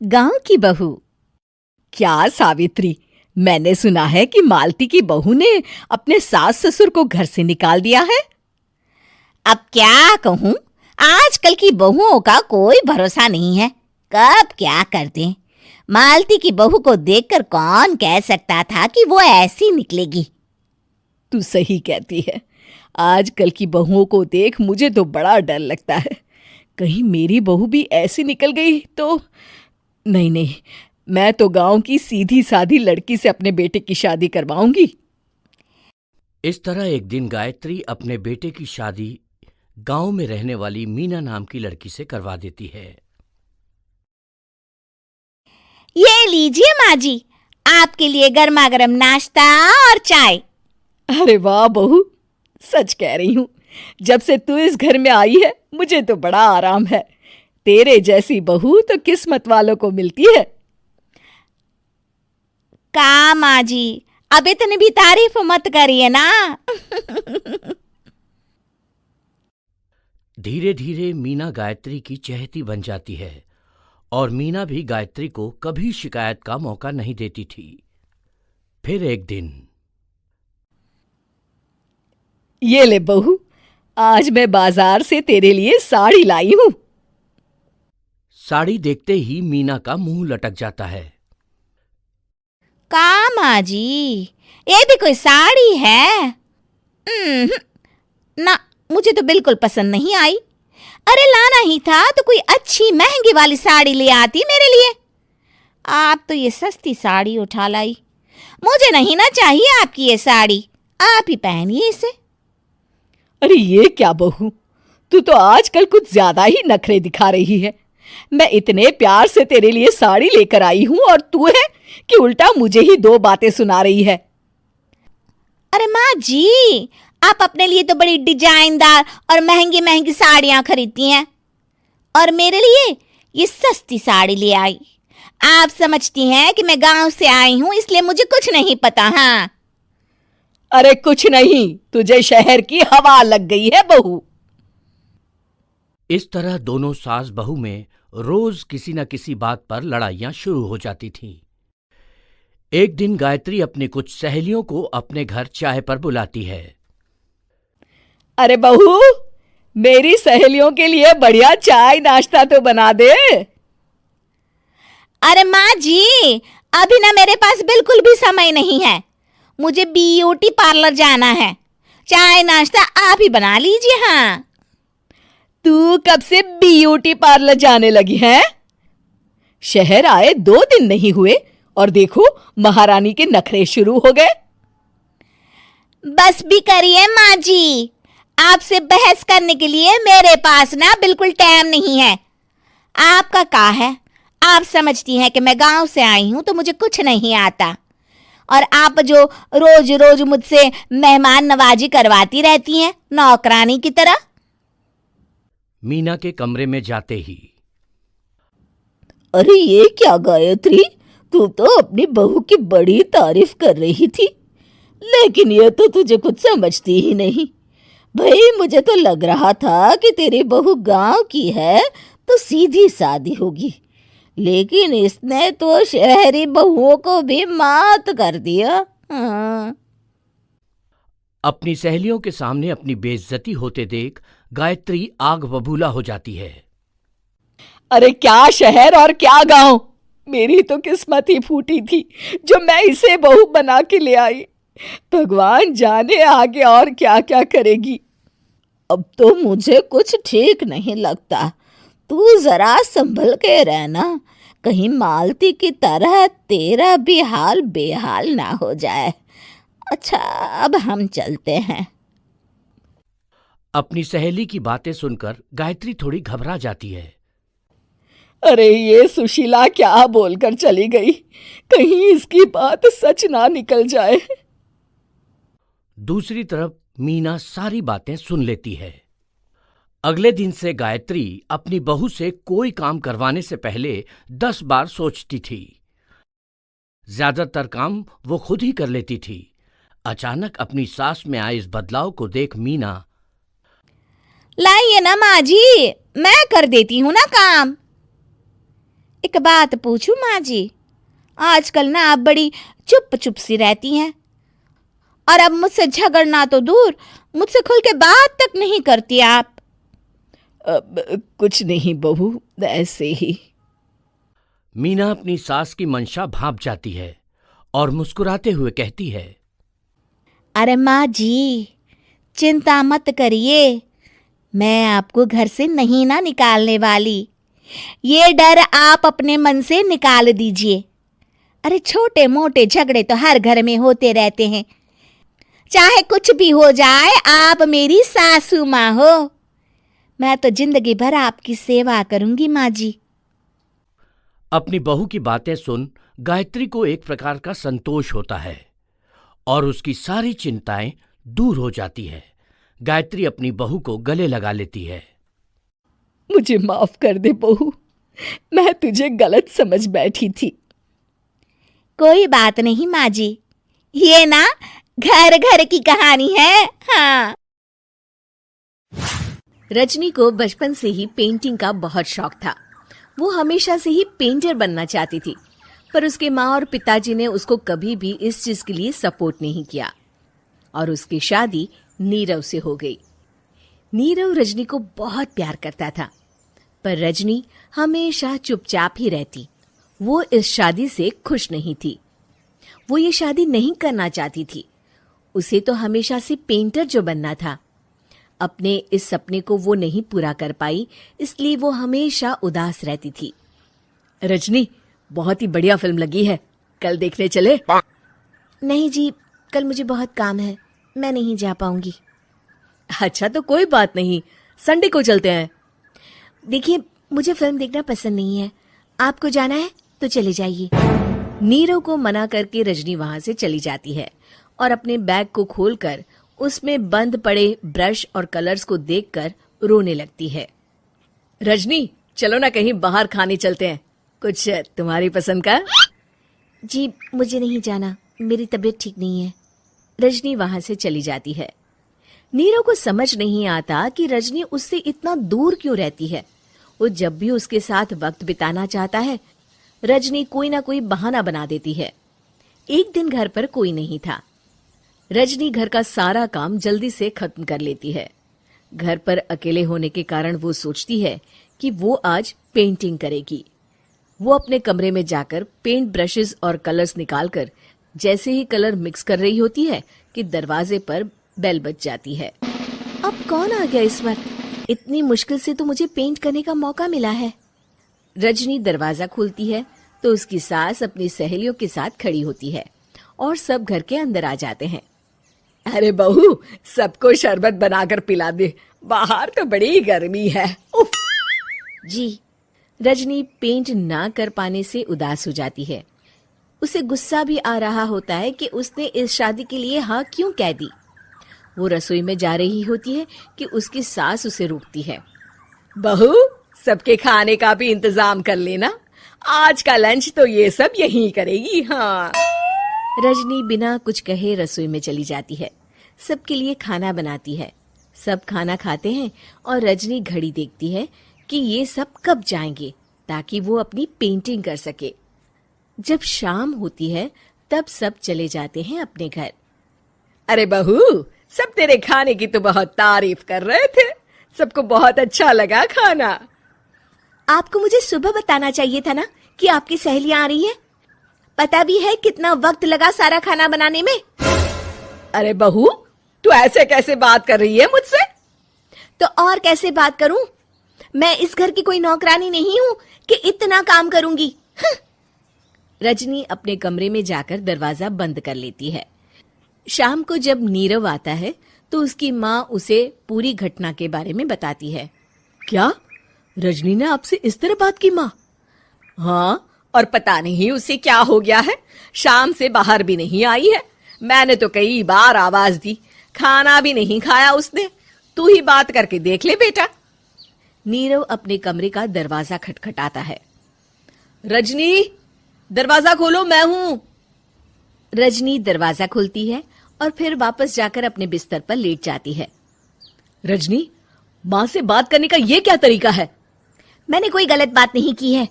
गांव की बहू। क्या सावित्री, मैंने सुना है कि मालती की बहू ने अपने सास ससुर को घर से निकाल दिया है। अब क्या कहूं, आजकल की बहुओं का कोई भरोसा नहीं है, कब क्या कर दें। मालती की बहू को देखकर कौन कह सकता था कि वो ऐसी निकलेगी। तू सही कहती है। आजकल की बहुओं को देख मुझे तो बड़ा डर लगता है। कहीं मेरी बहू भी ऐसी निकल गई तो। नहीं नहीं, मैं तो गांव की सीधी सादी लड़की से अपने बेटे की शादी करवाऊंगी। इस तरह एक दिन गायत्री अपने बेटे की शादी गांव में रहने वाली मीना नाम की लड़की से करवा देती है। ये लीजिए माँ जी, आपके लिए गर्मा गर्म नाश्ता और चाय। अरे वाह बहू, सच कह रही हूँ, जब से तू इस घर में आई है मुझे तो बड़ा आराम है। तेरे जैसी बहू तो किस्मत वालों को मिलती है। का माँ जी, अब इतनी भी तारीफ मत करिए ना। धीरे धीरे मीना गायत्री की चहेती बन जाती है और मीना भी गायत्री को कभी शिकायत का मौका नहीं देती थी। फिर एक दिन, ये ले बहू, आज मैं बाजार से तेरे लिए साड़ी लाई हूँ। साड़ी देखते ही मीना का मुंह लटक जाता है। का माँ जी, ये भी कोई साड़ी है? ना, मुझे तो बिल्कुल पसंद नहीं आई। अरे लाना ही था तो कोई अच्छी महंगी वाली साड़ी ले आती मेरे लिए। आप तो ये सस्ती साड़ी उठा लाई। मुझे नहीं ना चाहिए आपकी ये साड़ी, आप ही पहनिए इसे। अरे ये क्या बहू, तू तो आजकल कुछ ज्यादा ही नखरे दिखा रही है। मैं इतने प्यार से तेरे लिए साड़ी लेकर आई हूं और तू है कि उल्टा मुझे ही दो बातें सुना रही है। अरे माँ जी, आप अपने लिए तो बड़ी डिजाइनदार और महंगी महंगी साड़ियां खरीदती हैं और मेरे लिए ये सस्ती साड़ी ले आई। आप समझती हैं कि मैं गांव से आई हूं इसलिए मुझे कुछ नहीं पता। हाँ, अरे कुछ नहीं, तुझे शहर की हवा लग गई है बहू। इस तरह दोनों सास बहू में रोज किसी न किसी बात पर लड़ाइयां शुरू हो जाती थीं। एक दिन गायत्री अपनी कुछ सहेलियों को अपने घर चाय पर बुलाती है। अरे बहू, मेरी सहेलियों के लिए बढ़िया चाय नाश्ता तो बना दे। अरे माँ जी, अभी ना मेरे पास बिल्कुल भी समय नहीं है। मुझे ब्यूटी पार्लर जाना है। चाय नाश्ता आप ही बना लीजिए। हाँ, तू कब से ब्यूटी पार्लर जाने लगी है? शहर आए 2 दिन नहीं हुए और देखो महारानी के नखरे शुरू हो गए। बस भी करिए माँ जी, आपसे बहस करने के लिए मेरे पास ना बिल्कुल टाइम नहीं है। आपका क्या है, आप समझती हैं कि मैं गांव से आई हूं तो मुझे कुछ नहीं आता, और आप जो रोज रोज मुझसे मेहमान नवाजी करवाती रहती हैं नौकरानी की तरह। मीना के कमरे में जाते ही, अरे ये क्या गायत्री, तू तो अपनी बहू की बड़ी तारीफ कर रही थी, लेकिन ये तो तुझे कुछ समझती ही नहीं। भाई मुझे तो लग रहा था कि तेरी बहू गांव की है तो सीधी सादी होगी, लेकिन इसने तो शहरी बहुओं को भी मात कर दिया। हाँ। अपनी सहेलियों के सामने अपनी बेइज्जती होते देख गायत्री आग बबूला हो जाती है। अरे क्या शहर और क्या गांव, मेरी तो किस्मत ही फूटी थी जो मैं इसे बहू बना के ले आई। भगवान जाने आगे और क्या क्या करेगी। अब तो मुझे कुछ ठीक नहीं लगता। तू जरा संभल के रहना, कहीं मालती की तरह तेरा भी हाल बेहाल ना हो जाए। अच्छा, अब हम चलते हैं। अपनी सहेली की बातें सुनकर गायत्री थोड़ी घबरा जाती है। अरे ये सुशीला क्या बोलकर चली गई, कहीं इसकी बात सच ना निकल जाए। दूसरी तरफ मीना सारी बातें सुन लेती है। अगले दिन से गायत्री अपनी बहू से कोई काम करवाने से पहले 10 बार सोचती थी। ज्यादातर काम वो खुद ही कर लेती थी। अचानक अपनी सास में आए इस बदलाव को देख मीना, लाइए ना माँ जी, मैं कर देती हूँ ना काम। एक बात पूछूं माँ जी, आजकल ना आप बड़ी चुप चुप सी रहती हैं और अब मुझसे झगड़ना तो दूर, मुझसे खुल के बात तक नहीं करती आप। कुछ नहीं बहू, ऐसे ही। मीना अपनी सास की मंशा भांप जाती है और मुस्कुराते हुए कहती है, अरे माँ जी, चिंता मत करिए, मैं आपको घर से नहीं ना निकालने वाली। ये डर आप अपने मन से निकाल दीजिए। अरे छोटे मोटे झगड़े तो हर घर में होते रहते हैं, चाहे कुछ भी हो जाए, आप मेरी सासू माँ हो। मैं तो जिंदगी भर आपकी सेवा करूंगी माँ जी। अपनी बहू की बातें सुन गायत्री को एक प्रकार का संतोष होता है और उसकी सारी चिंताएं दूर हो जाती है। गायत्री अपनी बहू को गले लगा लेती है। मुझे माफ कर दे बहू, मैं तुझे गलत समझ बैठी थी। कोई बात नहीं माँ जी, ये ना घर घर की कहानी है। हाँ। रजनी को बचपन से ही पेंटिंग का बहुत शौक था। वो हमेशा से ही पेंटर बनना चाहती थी, पर उसके माँ और पिताजी ने उसको कभी भी इस चीज के लिए सपोर्ट नहीं किया और उसकी शादी नीरव से हो गई। नीरव रजनी को बहुत प्यार करता था, पर रजनी हमेशा चुपचाप ही रहती। वो इस शादी से खुश नहीं थी। वो ये शादी नहीं करना चाहती थी। उसे तो हमेशा से पेंटर जो बनना था। अपने इस सपने को वो नहीं पूरा कर पाई, इसलिए वो हमेशा उदास रहती थी। रजनी, बहुत ही बढ़िया फिल्म लगी है, कल देखने चले? नहीं जी, कल मुझे बहुत काम है, मैं नहीं जा पाऊंगी। अच्छा तो कोई बात नहीं, संडे को चलते हैं। देखिए, मुझे फिल्म देखना पसंद नहीं है, आपको जाना है तो चले जाइए। नीरव को मना करके रजनी वहां से चली जाती है और अपने बैग को खोलकर उसमें बंद पड़े ब्रश और कलर्स को देखकर रोने लगती है। रजनी, चलो ना कहीं बाहर खाने चलते हैं, कुछ तुम्हारी पसंद का। जी मुझे नहीं जाना, मेरी तबीयत ठीक नहीं है। रजनी वहां से चली जाती है। नीरव को समझ नहीं आता कि रजनी उससे इतना दूर क्यों रहती है। वो जब भी उसके साथ वक्त बिताना चाहता है, रजनी कोई ना कोई बहाना बना देती है। एक दिन घर पर कोई नहीं था। रजनी घर का सारा काम जल्दी से खत्म कर लेती है। घर पर अकेले होने के कारण वो सोचती है कि वो आज पेंटिंग करेगी। वो अपने कमरे में जाकर पेंट ब्रशेस और कलर्स निकालकर जैसे ही कलर मिक्स कर रही होती है कि दरवाजे पर बेल बज जाती है। अब कौन आ गया इस वक्त? इतनी मुश्किल से तो मुझे पेंट करने का मौका मिला है। रजनी दरवाजा खोलती है तो उसकी सास अपनी सहेलियों के साथ खड़ी होती है और सब घर के अंदर आ जाते हैं। अरे बहू, सबको शरबत बनाकर पिला दे, बाहर तो बड़ी गर्मी है। उफ। जी। रजनी पेंट ना कर पाने से उदास हो जाती है। उसे गुस्सा भी आ रहा होता है कि उसने इस शादी के लिए हाँ क्यों कह दी। वो रसोई में जा रही होती है कि उसकी सास उसे रोकती है। बहू, सबके खाने का भी इंतजाम कर लेना, आज का लंच तो ये सब यहीं करेगी। हाँ। रजनी बिना कुछ कहे रसोई में चली जाती है। सबके लिए खाना बनाती है। सब खाना खाते हैं और रजनी घड़ी देखती है कि ये सब कब जाएंगे ताकि वो अपनी पेंटिंग कर सके। जब शाम होती है तब सब चले जाते हैं अपने घर। अरे बहू, सब तेरे खाने की तो बहुत तारीफ कर रहे थे, सबको बहुत अच्छा लगा खाना। आपको मुझे सुबह बताना चाहिए था ना कि आपकी सहेलियां आ रही हैं। पता भी है कितना वक्त लगा सारा खाना बनाने में। अरे बहू, तू ऐसे कैसे बात कर रही है मुझसे? तो और कैसे बात करूं? मैं इस घर की कोई नौकरानी नहीं हूं कि इतना काम करूंगी। रजनी अपने कमरे में जाकर दरवाजा बंद कर लेती है। शाम को जब नीरव आता है तो उसकी माँ उसे पूरी घटना के बारे में बताती है। क्या रजनी ने आपसे इस तरह बात की माँ? हाँ, और पता नहीं उसे क्या हो गया है, शाम से बाहर भी नहीं आई है। मैंने तो कई बार आवाज दी, खाना भी नहीं खाया उसने। तू ही बात करके देख ले बेटा। नीरव अपने कमरे का दरवाजा खटखटाता है। रजनी, दरवाजा खोलो, मैं हूं। रजनी दरवाजा खोलती है और फिर वापस जाकर अपने बिस्तर पर लेट जाती है। रजनी, माँ से बात करने का ये क्या तरीका है? मैंने कोई गलत बात नहीं की है।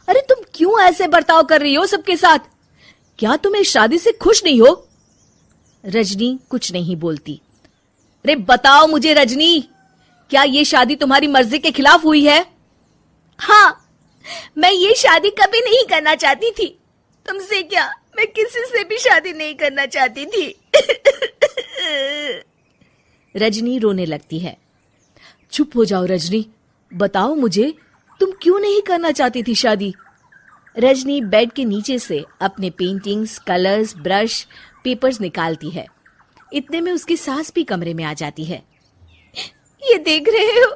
अरे तुम क्यों ऐसे बर्ताव कर रही हो सबके साथ? क्या तुम इस शादी से खुश नहीं हो? रजनी कुछ नहीं बोलती। अरे बताओ मुझे रजनी, क्या ये शादी तुम्हारी मर्जी के खिलाफ हुई है? हाँ, मैं ये शादी कभी नहीं करना चाहती थी। तुमसे क्या, मैं किसी से भी शादी नहीं करना चाहती थी। रजनी रोने लगती है। चुप हो जाओ रजनी, बताओ मुझे, तुम क्यों नहीं करना चाहती थी शादी? रजनी बेड के नीचे से अपने पेंटिंग्स, कलर्स, ब्रश, पेपर्स निकालती है। इतने में उसकी सास भी कमरे में आ जाती है। ये देख रहे हो,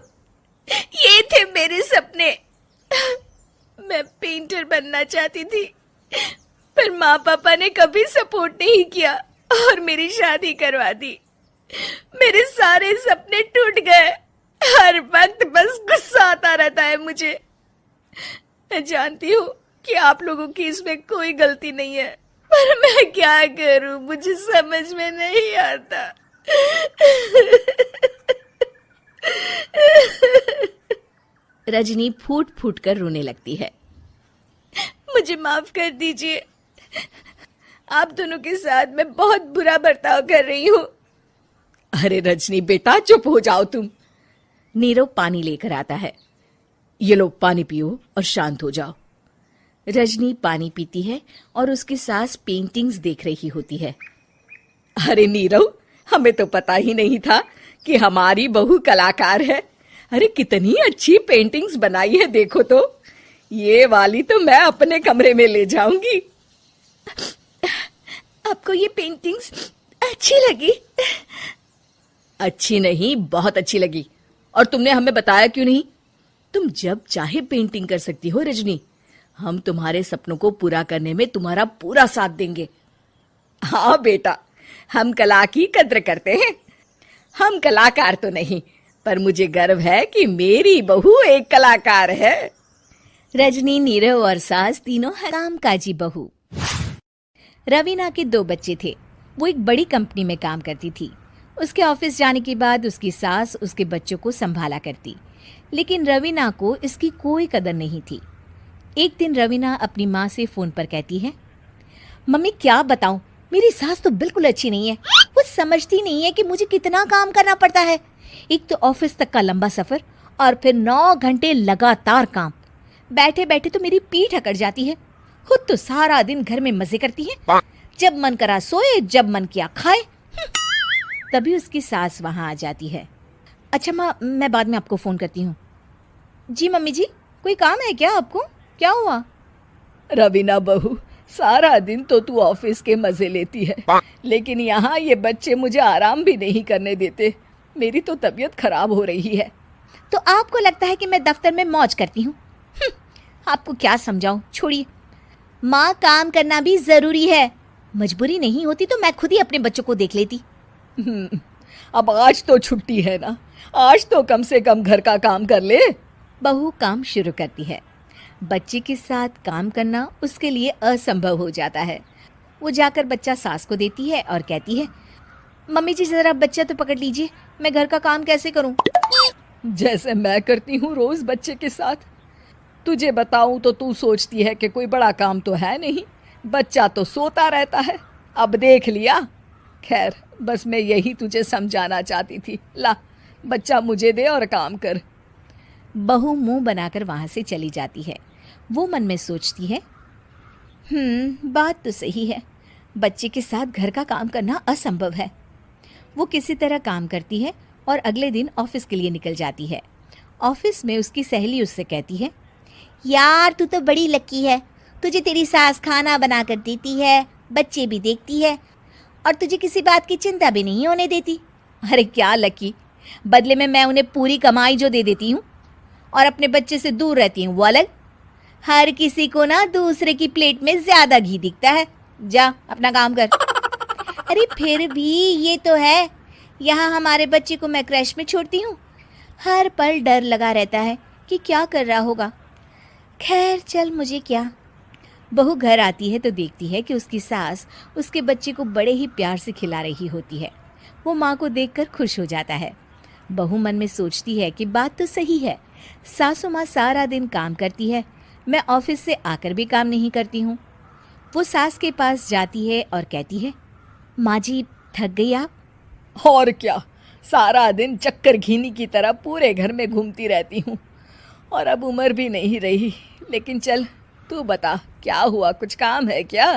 ये थे मेरे सपने। मैं पेंटर बनना चाहती थी, पर माँ पापा ने कभी सपोर्ट नहीं किया और मेरी शादी करवा दी। मेरे सारे सपने टूट गए। हर वक्त बस गुस्सा आता रहता है मुझे। मैं जानती हूँ कि आप लोगों की इसमें कोई गलती नहीं है, पर मैं क्या करूँ, मुझे समझ में नहीं आता। रजनी फूट फूट कर रोने लगती है। मुझे माफ कर दीजिए, आप दोनों के साथ मैं बहुत बुरा बर्ताव कर रही हूँ। अरे रजनी बेटा, चुप हो जाओ तुम। नीरव पानी लेकर आता है। ये लो पानी पियो और शांत हो जाओ। रजनी पानी पीती है और उसकी सास पेंटिंग्स देख रही होती है। अरे नीरव, हमें तो पता ही नहीं था कि हमारी बहू कलाकार है। अरे कितनी अच्छी पेंटिंग्स बनाई है, देखो तो। ये वाली तो मैं अपने कमरे में ले जाऊंगी। आपको ये पेंटिंग्स अच्छी लगी? अच्छी नहीं, बहुत अच्छी लगी। और तुमने हमें बताया क्यों नहीं? तुम जब चाहे पेंटिंग कर सकती हो रजनी। हम तुम्हारे सपनों को पूरा करने में तुम्हारा पूरा साथ देंगे। हाँ बेटा, हम कला की कद्र करते हैं। हम कलाकार तो नहीं, पर मुझे गर्व है कि मेरी बहू एक कलाकार है। रजनी, नीरव और सास तीनों कामकाजी बहू। रवीना के 2 बच्चे थे। वो एक बड़ी कंपनी में काम करती थी। उसके ऑफिस जाने के बाद उसकी सास उसके बच्चों को संभाला करती, लेकिन रवीना को इसकी कोई कदर नहीं थी। एक दिन रवीना अपनी माँ से फोन पर कहती है, मम्मी क्या बताऊं, मेरी सास तो बिल्कुल अच्छी नहीं है। वो समझती नहीं है कि मुझे कितना काम करना पड़ता है। एक तो ऑफिस तक का लंबा सफर और फिर 9 घंटे लगातार काम। बैठे बैठे तो मेरी पीठ अकड़ जाती है। खुद तो सारा दिन घर में मजे करती है, जब मन करा सोए, जब मन किया खाए। तभी उसकी सास वहां आ जाती है। अच्छा माँ, मैं बाद में आपको फोन करती हूँ। जी मम्मी जी, कोई काम है क्या आपको? क्या हुआ? रवीना बहू, सारा दिन तो तू ऑफिस के मजे लेती है, लेकिन यहाँ ये बच्चे मुझे आराम भी नहीं करने देते। मेरी तो तबीयत खराब हो रही है। तो आपको लगता है कि मैं दफ्तर में मौज करती हूँ? आपको क्या समझाऊं, छोड़िए। माँ, काम करना भी जरूरी है। मजबूरी नहीं होती तो मैं खुद ही अपने बच्चों को देख लेती। अब आज तो छुट्टी है ना, आज तो कम से कम घर का काम कर ले। बहू काम शुरू करती है। बच्चे के साथ काम करना उसके लिए असंभव हो जाता है। वो जाकर बच्चा सास को देती है और कहती है, मम्मी जी जरा बच्चा तो पकड़ लीजिए, मैं घर का काम कैसे करूं? जैसे मैं करती हूँ रोज बच्चे के साथ। तुझे बताऊं तो तू सोचती है कि कोई बड़ा काम तो है नहीं, बच्चा तो सोता रहता है। अब देख लिया। खैर, बस मैं यही तुझे समझाना चाहती थी। ला, बच्चा मुझे दे और काम कर। बहू मुंह बनाकर वहां से चली जाती है। वो मन में सोचती है, बात तो सही है, बच्चे के साथ घर का काम करना असंभव है। वो किसी तरह काम करती है और अगले दिन ऑफिस के लिए निकल जाती है। ऑफिस में उसकी सहेली उससे कहती है, यार तू तो बड़ी लकी है, तुझे तेरी सास खाना बना कर देती है, बच्चे भी देखती है और तुझे किसी बात की चिंता भी नहीं होने देती। अरे क्या लकी, बदले में मैं उन्हें पूरी कमाई जो दे देती हूँ और अपने बच्चे से दूर रहती हूँ वो अलग। हर किसी को ना दूसरे की प्लेट में ज्यादा घी दिखता है। जा अपना काम कर। अरे फिर भी ये तो है, यहाँ हमारे बच्चे को मैं क्रैश में छोड़ती हूँ, हर पल डर लगा रहता है कि क्या कर रहा होगा। खैर चल, मुझे क्या। बहू घर आती है तो देखती है कि उसकी सास उसके बच्चे को बड़े ही प्यार से खिला रही होती है। वो माँ को देखकर खुश हो जाता है। बहू मन में सोचती है कि बात तो सही है, सासू माँ सारा दिन काम करती है, मैं ऑफिस से आकर भी काम नहीं करती हूँ। वो सास के पास जाती है और कहती है, माँ जी थक गई आप? और क्या, सारा दिन चक्कर घीनी की तरह पूरे घर में घूमती रहती हूँ और अब उम्र भी नहीं रही। लेकिन चल तू बता, क्या हुआ, कुछ काम है क्या?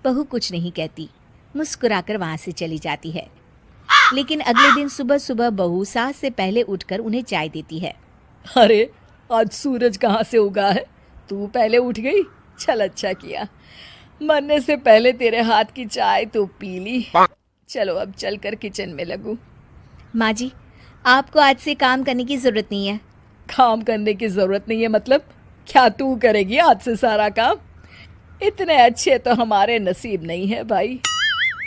बहू कुछ नहीं कहती, मुस्कुराकर वहां से चली जाती है। लेकिन अगले दिन सुबह सुबह बहू सास से पहले उठकर उन्हें चाय देती है। अरे आज सूरज कहाँ से उगा है, तू पहले उठ गई? चल अच्छा किया, मरने से पहले तेरे हाथ की चाय तो पी ली। चलो अब चलकर किचन में लगूं। माँ जी आपको आज से काम करने की जरूरत नहीं है। काम करने की जरूरत नहीं है मतलब? क्या तू करेगी आज से सारा काम? इतने अच्छे तो हमारे नसीब नहीं है भाई।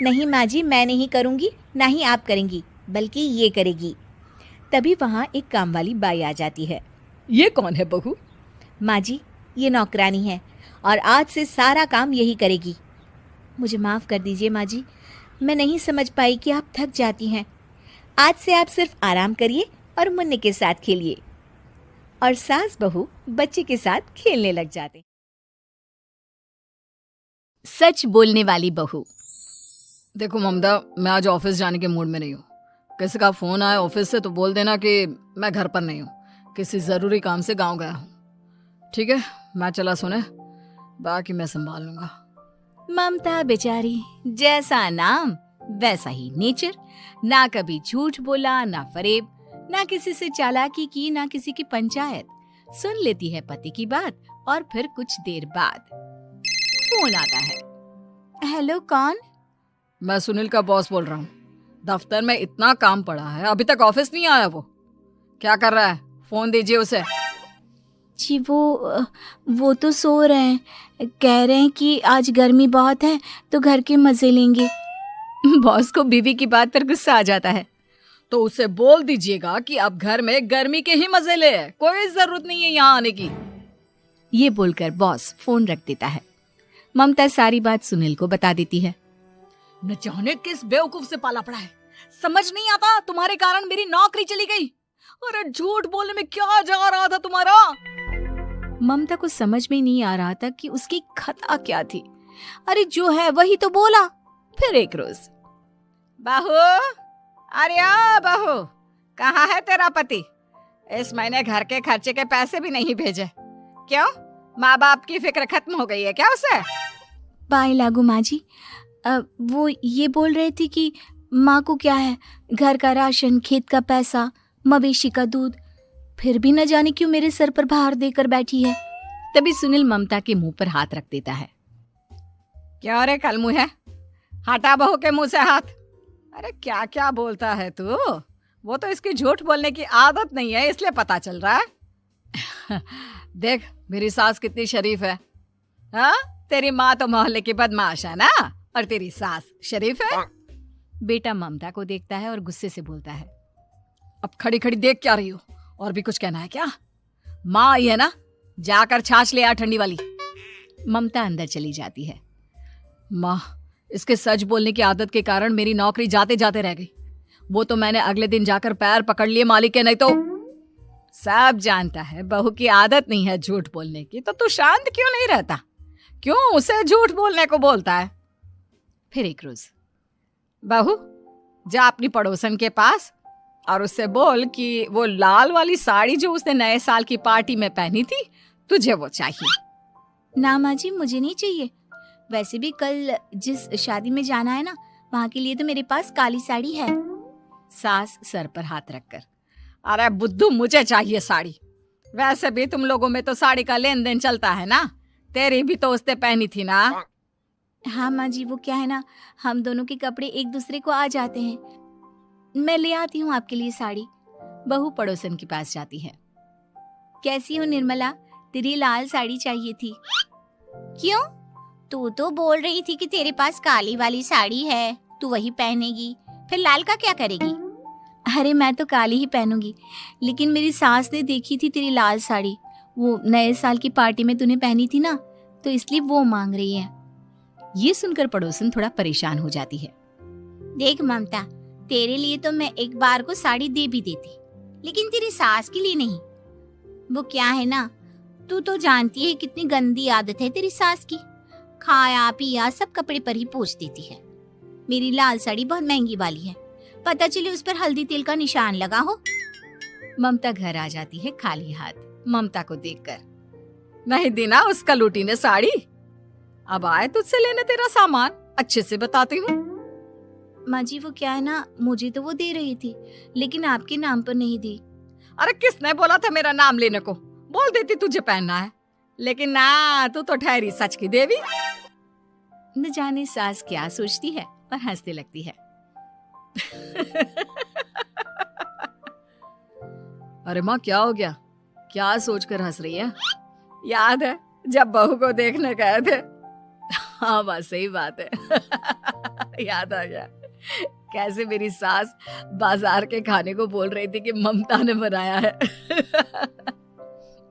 नहीं माँ जी, मैं नहीं करूँगी, ना ही आप करेंगी, बल्कि ये करेगी। तभी वहाँ एक काम वाली बाई आ जाती है। ये कौन है बहू? माँ जी ये नौकरानी है और आज से सारा काम यही करेगी। मुझे माफ़ कर दीजिए माँ जी, मैं नहीं समझ पाई कि आप थक जाती हैं। आज से आप सिर्फ आराम करिए और मुन्ने के साथ खेलिए। और सास बहू बच्चे के साथ खेलने लग जाते। सच बोलने वाली बहू। देखो ममता, मैं आज ऑफिस जाने के मूड में नहीं हूँ। किसी का फोन आया ऑफिस से तो बोल देना कि मैं घर पर नहीं हूँ, किसी ज़रूरी काम से गांव गया हूँ। ठीक है, मैं चला सोने, बाकी मैं संभाल लूंगा। ममता बेचारी, जैसा नाम वैसा ही नेचर। ना कभी झूठ बोला, ना फरेब, ना किसी से चालाकी की, ना किसी की पंचायत। सुन लेती है पति की बात और फिर कुछ देर बाद फोन आता है। हेलो कौन? मैं सुनील का बॉस बोल रहा हूँ। दफ्तर में इतना काम पड़ा है, अभी तक ऑफिस नहीं आया। वो क्या कर रहा है? फोन दीजिए उसे। जी वो तो सो रहे हैं, कह रहे हैं कि आज गर्मी बहुत है तो घर के मजे लेंगे। बॉस को बीवी की बात पर गुस्सा आ जाता है। तो उसे बोल दीजिएगा कि अब घर में गर्मी के ही मजे ले, कोई जरूरत नहीं है यहाँ आने की। ये बोलकर बॉस फोन रख देता है। ममता सारी बात सुनील को बता देती है। न जाने किस बेवकूफ से पाला पड़ा है, समझ नहीं आता। तुम्हारे कारण मेरी नौकरी चली गई। अरे झूठ बोलने में क्या जा रहा था तुम्हारा? ममता को समझ में नहीं आ रहा था कि उसकी खता क्या थी। अरे जो है वही तो बोला। फिर एक रोज, बहू, अरे आ बहू, कहाँ है तेरा पति? इस महीने घर के खर्चे के पैसे भी नहीं भेजे। क्यों, माँ बाप की फिक्र खत्म हो गई है क्या उसे? बाय लागू माँ जी, वो ये बोल रहे थे कि माँ को क्या है, घर का राशन, खेत का पैसा, मवेशी का दूध, फिर भी न जाने क्यों मेरे सर पर भार देकर बैठी है। तभी सुनील ममता के मुंह पर हाथ रख देता है। क्यों रे कलमुँह है, हटा बहू के मुंह से हाथ। अरे क्या क्या बोलता है तू? वो तो इसकी झूठ बोलने की आदत नहीं है, इसलिए पता चल रहा है। देख मेरी सास कितनी शरीफ है। हाँ, तेरी माँ तो मोहल्ले की बदमाश है ना, और तेरी सास शरीफ है। बेटा ममता को देखता है और गुस्से से बोलता है। अब खड़ी खड़ी देख क्या रही हो? और भी कुछ कहना है क्या? माँ आई है ना, जाकर छाछ ले आ ठंडी वाली। ममता अंदर चली जाती है। माँ, इसके सच बोलने की आदत के कारण मेरी नौकरी जाते जाते रह गई। वो तो मैंने अगले दिन जाकर पैर पकड़ लिए मालिक के, नहीं तो। सब जानता है बहू की आदत नहीं है झूठ बोलने की, तो तू शांत क्यों नहीं रहता? क्यों उसे झूठ बोलने को बोलता है? फिर एक रोज, बहू जा अपनी पड़ोसन के पास और उससे बोल कि वो लाल वाली साड़ी जो उसने नए साल की पार्टी में पहनी थी, तुझे वो चाहिए। ना माँ जी, मुझे नहीं चाहिए। वैसे भी कल जिस शादी में जाना है ना, वहाँ के लिए तो मेरे पास काली साड़ी है। सास सर पर हाथ रखकर, अरे बुद्धू, मुझे चाहिए साड़ी। वैसे भी तुम लोगों में तो साड़ी का लेन देन चलता है ना, तेरी भी तो उसने पहनी थी ना। हाँ माँ जी, वो क्या है ना, हम दोनों के कपड़े एक दूसरे को आ जाते हैं। मैं ले आती हूँ आपके लिए साड़ी। बहू पड़ोसन के पास जाती है। कैसी हो निर्मला, तेरी लाल साड़ी चाहिए थी। क्यों? तू तो बोल रही थी कि तेरे पास काली वाली साड़ी है, तू वही पहनेगी, फिर लाल का क्या करेगी? अरे मैं तो काली ही पहनूंगी, लेकिन मेरी सास ने देखी थी तेरी लाल साड़ी, वो नए साल की पार्टी में तूने पहनी थी ना, तो इसलिए वो मांग रही है। ये सुनकर पड़ोसन थोड़ा परेशान हो जाती है। देख ममता, तेरे लिए तो मैं एक बार को साड़ी दे भी देती, लेकिन तेरी सास के लिए नहीं। वो क्या है ना, तू तो जानती है कितनी गंदी आदत है तेरी सास की। खाया पिया सब कपड़े पर ही पोंछ देती है। मेरी लाल साड़ी बहुत महंगी वाली है, पता चले उस पर हल्दी तेल का निशान लगा हो। ममता घर आ जाती है खाली हाथ ममता को देखकर। नहीं देना उसका लूटी ने साड़ी। अब आए तुझसे लेने तेरा सामान, अच्छे से बताती हूँ। माँ जी वो क्या है ना, मुझे तो वो दे रही थी लेकिन आपके नाम पर नहीं दी। अरे किसने बोला था मेरा नाम लेने को? बोल देती तुझे पहनना है, लेकिन ना, तू तो ठहरी सच की देवी। न जाने सास क्या सोचती है और हंसने लगती है। अरे माँ क्या हो गया? क्या सोचकर हंस रही है? याद है जब बहू को देखने गए थे? हाँ माँ सही बात है। याद आ गया कैसे मेरी सास बाजार के खाने को बोल रही थी कि ममता ने बनाया है।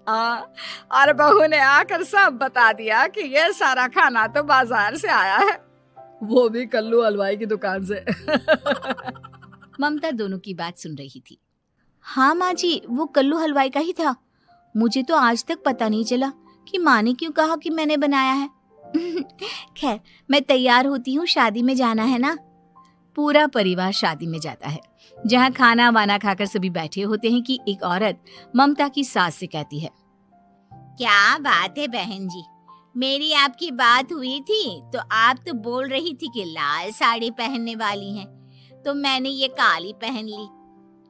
और बहू ने आकर सब बता दिया कि ये सारा खाना तो बाजार से आया है, वो भी कल्लू हलवाई की दुकान से। ममता दोनों की बात सुन रही थी। हाँ माँ जी, वो कल्लू हलवाई का ही था। मुझे तो आज तक पता नहीं चला कि माँ ने क्यों कहा कि मैंने बनाया है। खैर मैं तैयार होती हूँ, शादी में जाना है ना। पूरा परिवार शादी में जाता है, जहाँ खाना वाना खाकर सभी बैठे होते हैं कि एक औरत ममता की सास से कहती है, क्या बात है बहन जी, मेरी आपकी बात हुई थी तो आप तो बोल रही थी कि लाल साड़ी पहनने वाली हैं, तो मैंने ये काली पहन ली।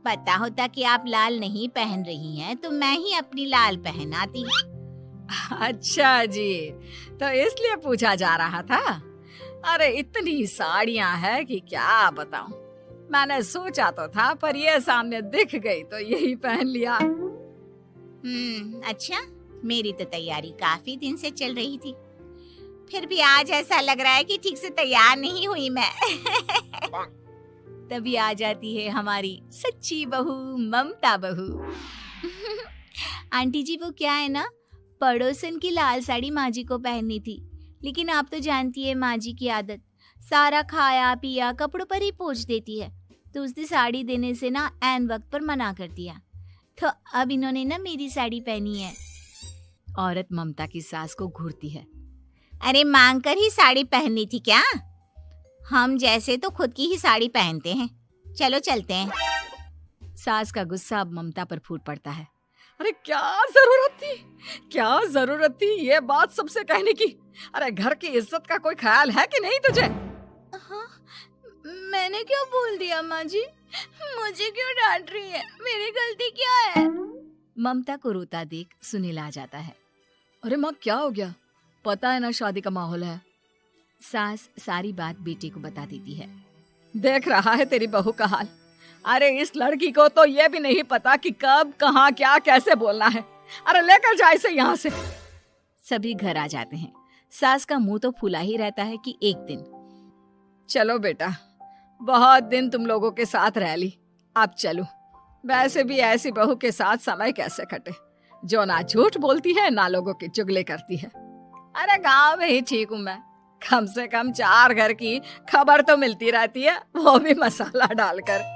पता होता कि आप लाल नहीं पहन रही हैं तो मैं ही अपनी लाल पहनाती। अच्छा जी, तो इसलिए पूछा जा रहा था। अरे इतनी साड़ियां हैं कि क्या बताऊं। मैंने सोचा तो था पर ये सामने दिख गई तो यही पहन लिया। अच्छा, मेरी तो तैयारी काफी दिन से चल रही थी, फिर भी आज ऐसा लग रहा है कि ठीक से तैयार नहीं हुई मैं। तभी आ जाती है हमारी सच्ची बहू ममता बहू। आंटी जी वो क्या है ना, पड़ोसन की लाल साड़ी माँ जी को पहननी थी, लेकिन आप तो जानती है माँ जी की आदत, सारा खाया पिया कपड़ों पर ही पोंछ देती है, तो उसने साड़ी देने से ना ऐन वक्त पर मना कर दिया, तो अब इन्होंने ना मेरी साड़ी पहनी है। औरत ममता की सास को घूरती है। अरे मांग कर ही साड़ी पहननी थी क्या? हम जैसे तो खुद की ही साड़ी पहनते हैं, चलो चलते हैं। सास का गुस्सा अब ममता पर फूट पड़ता है। अरे क्या जरूरत थी ये बात सबसे कहने की? अरे घर की इज्जत का कोई ख्याल है कि नहीं तुझे? हाँ, मैंने क्यों बोल दिया माँ जी? मुझे क्यों डांट रही है? मेरी गलती क्या है? ममता को रोता देख सुनील आ जाता है। अरे माँ क्या हो गया? पता है ना शादी का माहौल है। सास सारी बात बेटे को बता देती है। देख रहा है तेरी बहू का हाल। अरे इस लड़की को तो ये भी नहीं पता कि कब कहाँ क्या कैसे बोलना है। अरे लेकर जा इसे यहाँ से। सभी घर आ जाते हैं। सास का मुंह तो फूला ही रहता है कि एक दिन। चलो बेटा, बहुत दिन तुम लोगों के साथ रह ली, अब चलो। वैसे भी ऐसी बहू के साथ समय कैसे कटे, जो ना झूठ बोलती है ना लोगों की चुगली करती है। अरे गांव में ही ठीक हूँ मैं, कम से कम 4 घर की खबर तो मिलती रहती है, वो भी मसाला डालकर।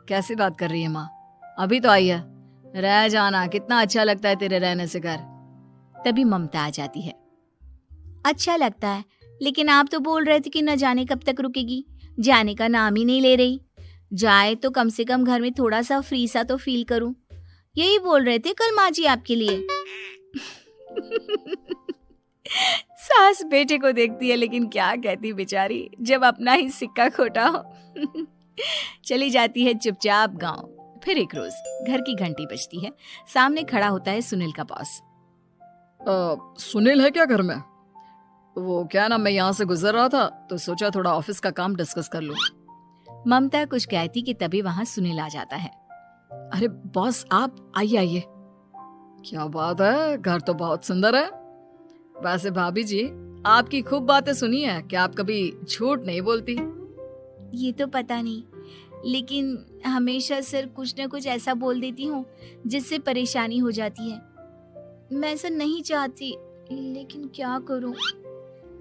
कैसी बात कर रही है माँ? अभी तो आई है, रह जाना, कितना अच्छा लगता है तेरे रहने से घर। तभी ममता आ जाती है। अच्छा लगता है, लेकिन आप तो बोल रहे थे कि न जाने कब तक रुकेगी, जाने का नाम ही नहीं ले रही। जाए तो कम से कम घर में थोड़ा सा फ्री सा तो फील करूं, यही बोल रहे थे कल माँ जी आपके लिए। सास बेटे को देखती है लेकिन क्या कहती बेचारी, जब अपना ही सिक्का खोटा हो। चली जाती है चुपचाप गांव। फिर एक रोज घर की घंटी बजती है। सामने खड़ा होता है सुनील का बॉस। सुनील है क्या घर में? वो क्या ना, मैं यहाँ से गुजर रहा था तो सोचा थोड़ा ऑफिस का काम डिस्कस कर लूं। ममता कुछ कहती कि तभी वहां सुनील आ जाता है। अरे बॉस आप आइए आइए। क्या बात है, घर तो बहुत सुंदर है। वैसे भाभी जी, आपकी खूब बातें सुनी है कि आप कभी झूठ नहीं बोलती। ये तो पता नहीं, लेकिन हमेशा सिर्फ कुछ न कुछ ऐसा बोल देती हूँ जिससे परेशानी हो जाती है। मैं ऐसा नहीं चाहती, लेकिन क्या करूँ।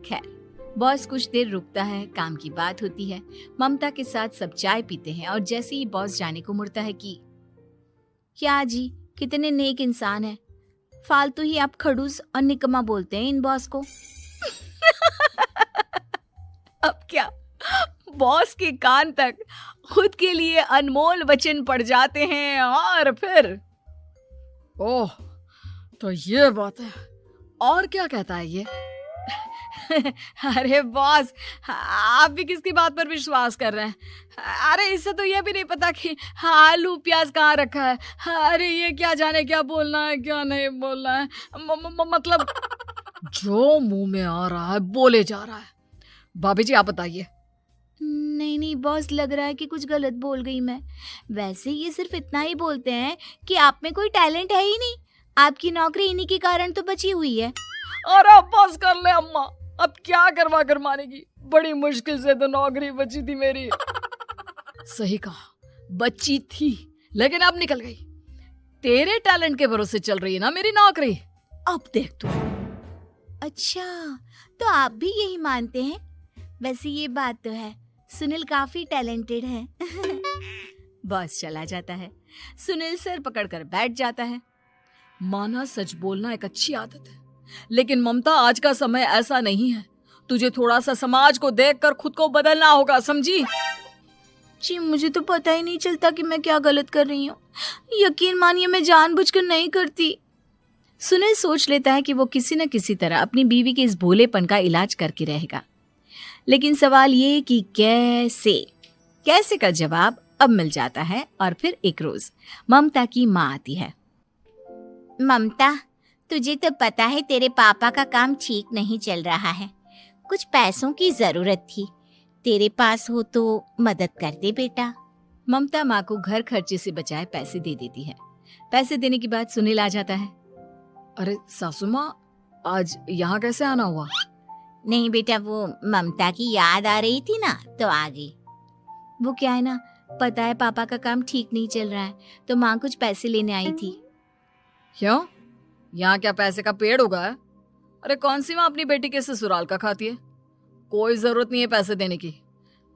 खैर बॉस कुछ देर रुकता है, काम की बात होती है। ममता के साथ सब चाय पीते हैं और जैसे ही बॉस जाने को मुड़ता है कि क्या जी, कितने नेक इंसान है, फालतू ही आप खड़ूस और निकम्मा बोलते हैं इन बॉस को। अब क्या, बॉस के कान तक खुद के लिए अनमोल वचन पड़ जाते हैं और फिर। ओह, तो ये बात है। और क्या कहता है ये? अरे बॉस, आप भी किसकी बात पर विश्वास कर रहे हैं? अरे इससे तो ये भी नहीं पता कि आलू प्याज कहाँ रखा है। अरे ये क्या जाने क्या बोलना है क्या नहीं बोलना है। मतलब जो मुंह में आ रहा है बोले जा रहा है। भाभी जी आप बताइए। नहीं नहीं बॉस, लग रहा है कि कुछ गलत बोल गई मैं। वैसे ये सिर्फ इतना ही बोलते हैं कि आप में कोई टैलेंट है ही नहीं। आपकी नौकरी इन्हीं के कारण तो बची हुई है। अरे बस कर ले अम्मा, अब क्या करवा कर मानेगी। बड़ी मुश्किल से तो नौकरी बची थी मेरी। सही कहा, बची थी लेकिन अब निकल गई। तेरे टैलेंट के भरोसे चल रही है ना मेरी नौकरी। अब देख तू। अच्छा, तो आप भी यही मानते हैं? वैसे ये बात तो है, सुनील काफी टैलेंटेड है। बॉस चला जाता है। सुनील सर पकड़कर बैठ जाता है। माना सच बोलना एक अच्छी आदत है, लेकिन ममता आज का समय ऐसा नहीं है। तुझे थोड़ा सा समाज को देखकर खुद को बदलना होगा, समझी? जी मुझे तो पता ही नहीं चलता कि मैं क्या गलत कर रही हूँ। यकीन मानिए मैं जानबूझकर नहीं करती। सुनील सोच लेता है कि वो किसी न किसी तरह अपनी बीवी के इस भोलेपन का इलाज करके रहेगा, लेकिन सवाल ये कि कैसे का जवाब अब मिल जाता है। और फिर एक रोज ममता की माँ आती है। ममता, तुझे तो पता है तेरे पापा का काम ठीक नहीं चल रहा है। कुछ पैसों की जरूरत थी, तेरे पास हो तो मदद कर दे बेटा। ममता माँ को घर खर्चे से बचाए पैसे दे देती है। पैसे देने के बाद सुनील आ जाता है। अरे सासू माँ, आज यहाँ कैसे आना हुआ? नहीं बेटा, वो ममता की याद आ रही थी ना तो आ गई। वो क्या है ना, पता है पापा का काम ठीक नहीं चल रहा है, तो माँ कुछ पैसे लेने आई थी। क्यों? यहाँ क्या पैसे का पेड़ उगा है? अरे कौन सी माँ अपनी बेटी के ससुराल का खाती है? कोई जरूरत नहीं है पैसे देने की।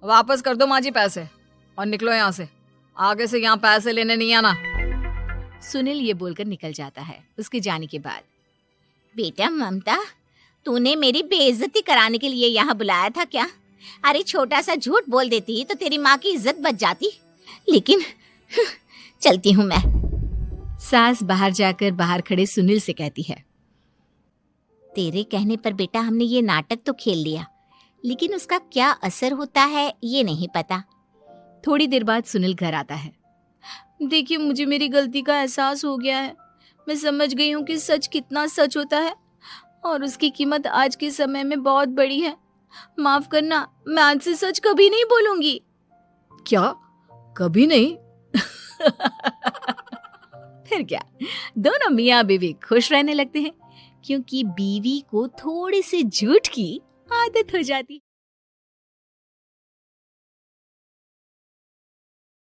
वापस कर दो माँ जी पैसे और निकलो यहाँ से। आगे से यहाँ पैसे लेने नहीं आना। सुनील ये बोलकर निकल जाता है। उसके जाने के बाद, बेटा ममता, तूने मेरी बेइज्जती कराने के लिए यहाँ बुलाया था क्या? अरे छोटा सा झूठ बोल देती तो तेरी माँ की इज्जत बच जाती, लेकिन चलती हूँ मैं। सास बाहर जाकर बाहर खड़े सुनील से कहती है, तेरे कहने पर बेटा हमने ये नाटक तो खेल लिया, लेकिन उसका क्या असर होता है ये नहीं पता। थोड़ी देर बाद सुनील घर आता है। देखिए, मुझे मेरी गलती का एहसास हो गया है। मैं समझ गई हूँ कि सच कितना सच होता है और उसकी कीमत आज के समय में बहुत बड़ी है। माफ करना, मैं आज से सच कभी नहीं बोलूंगी। क्या? कभी नहीं? फिर क्या, दोनों मियाँ बीवी खुश रहने लगते हैं, क्योंकि बीवी को थोड़ी सी झूठ की आदत हो जाती।